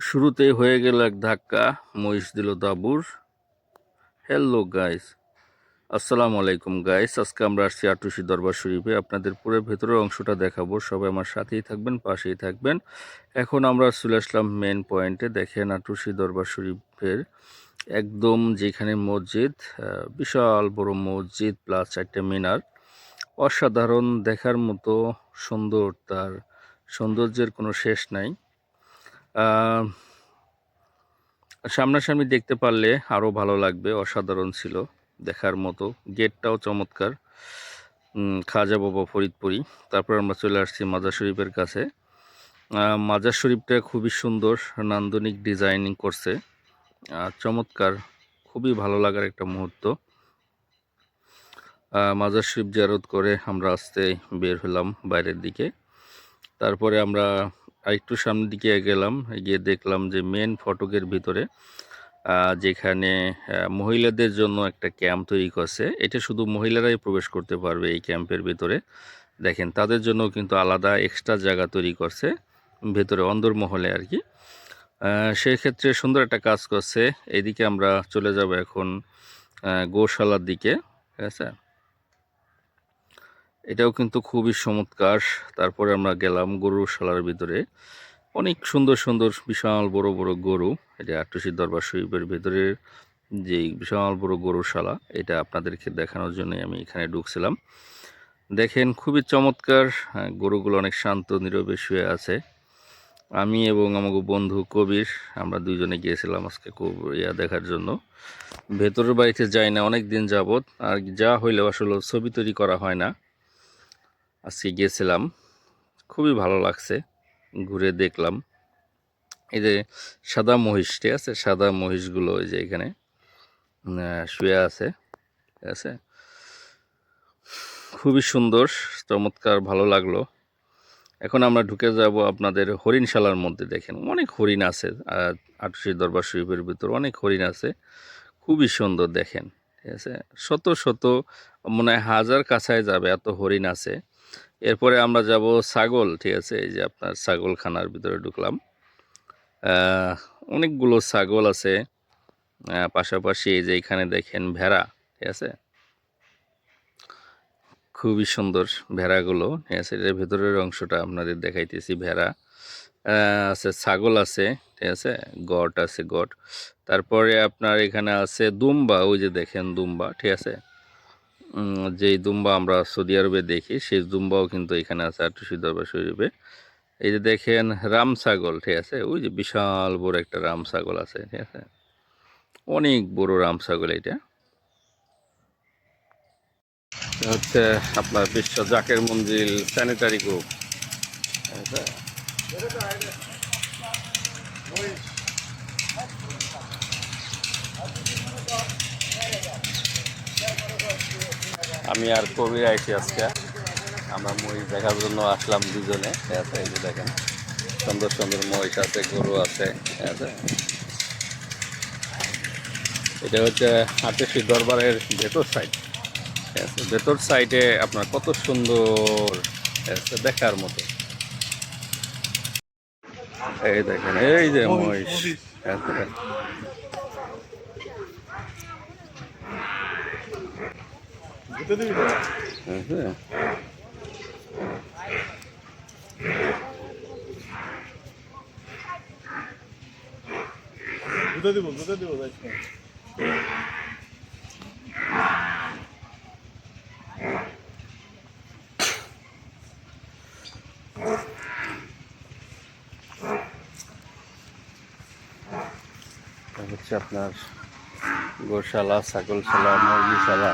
শুরুতেই হয়ে গেল এক ধাক্কা, মহিষ দিল দাবুর। হ্যালো গাইস, আসসালামু আলাইকুম গাইস। আজকে আমরা আসছি আটুশি দরবার শরীফে। আপনাদের পুরো ভেতরের অংশটা দেখাবো। সবাই আমার সাথেই থাকবেন, পাশেই থাকবেন। এখন আমরা চলে আসলাম মেন পয়েন্টে। দেখেন আটুশি দরবার শরীফের একদম যেখানে মসজিদ, বিশাল বড় মসজিদ প্লাস 4টে মিনার, অসাধারণ, দেখার মতো সুন্দর। তার সৌন্দর্যের কোনো শেষ নাই। সামনাসামনি দেখতে পারলে আরও ভালো লাগবে। অসাধারণ ছিল, দেখার মতো। গেটটাও চমৎকার। খাজা বাবা ফরিদপুরি। তারপর আমরা চলে আসছি মাজার শরীফের কাছে। মাজার শরীফটা খুবই সুন্দর, নান্দনিক ডিজাইনিং করছে, চমৎকার, খুবই ভালো লাগার একটা মুহূর্ত। মাজার শরীফ জিয়ারত করে আমরা আস্তে বের হলাম বাইরের দিকে। তারপরে আমরা আরেকটু সামনের দিকে গেলাম, গিয়ে দেখলাম যে মেন ফটকের ভিতরে যেখানে মহিলাদের জন্য একটা ক্যাম্প তৈরি করছে। এটা শুধু মহিলারাই প্রবেশ করতে পারবে এই ক্যাম্পের ভিতরে। দেখেন, তাদের জন্য কিন্তু আলাদা এক্সট্রা জায়গা তৈরি করছে ভেতরে, অন্দরমহলে আর কি। সেক্ষেত্রে সুন্দর একটা কাজ করছে। এইদিকে আমরা চলে যাব এখন গোশালার দিকে, ঠিক আছে। এটাও কিন্তু খুবই চমৎকার। তারপরে আমরা গেলাম গরুশালার ভিতরে। অনেক সুন্দর সুন্দর বিশাল বড় বড় গরু। এটা আটুশি দরবার শরীফের ভেতরের যে বিশাল বড় গরুশালা, এটা আপনাদেরকে দেখানোর জন্য আমি এখানে ঢুকছিলাম। দেখেন, খুবই চমৎকার। গরুগুলো অনেক শান্ত নীরবে শুয়ে আছে। আমি এবং আমাকে বন্ধু কবির, আমরা দুইজনে গিয়েছিলাম আজকে দেখার জন্য। ভেতরের বাড়িতে যাই না অনেক দিন যাবত, আর যা হইলেও আসলে ছবি তৈরি করা হয় না। আজকে গিয়েছিলাম, খুবই ভালো লাগছে, ঘুরে দেখলাম। এই যে সাদা মহিষ, ঠিক আছে, সাদা মহিষগুলো ওই যে এখানে শুয়ে আছে, ঠিক আছে। খুবই সুন্দর, চমৎকার, ভালো লাগলো। এখন আমরা ঢুকে যাব আপনাদের হরিণশালার মধ্যে। দেখেন, অনেক হরিণ আছে। আটুশি দরবার শরীফের ভিতর অনেক হরিণ আছে, খুবই সুন্দর। দেখেন, ঠিক আছে, শত শত, মনে হয় হাজার কাছায় যাবে, এত হরিণ আছে। এরপরে আমরা যাব ছাগল, ঠিক আছে। এই যে আপনার ছাগলখানার ভিতরে ঢুকলাম। অনেকগুলো ছাগল আছে। পাশাপাশি এই যে এখানে দেখেন ভেড়া, ঠিক আছে, খুবই সুন্দর ভেড়াগুলো, ঠিক আছে। এর ভেতরের অংশটা আপনাদের দেখাইতেছি। ভেড়া আছে, ছাগল আছে, ঠিক আছে, গট আছে, গট। তারপরে আপনার এখানে আছে দুম্বা, ওই যে দেখেন দুম্বা, ঠিক আছে। যেই দুম্বা আমরা সৌদি আরবে দেখি, সেই দুম্বাও কিন্তু এখানে আছে আটুশি দরবার শরীফে। এই যে দেখেন রাম ছাগল, ঠিক আছে, ওই যে বিশাল বড় একটা রাম ছাগল আছে, ঠিক আছে, অনেক বড় রাম ছাগল। এটা হচ্ছে আপনার বিশ্ব জাকের মঞ্জিল স্যানিটারি গ্রুপ, ঠিক আছে। আমি আর কবির আইছি আজকে। আমরা মহিষ দেখার জন্য আসলাম দুজনে, ঠিক আছে। এই যে দেখেন, সুন্দর সুন্দর মহিষ আছে, গরু আছে, ঠিক আছে। এটা হচ্ছে আটুশি দরবারের ভেতর সাইড, ঠিক আছে। ভেতর সাইডে আপনার কত সুন্দর, ঠিক আছে, দেখার মতো। এই দেখেন, এই যে মহিষ, ঠিক আছে। হচ্ছে আপনার গোশালা, ছাগলশালা, মুরগিশালা।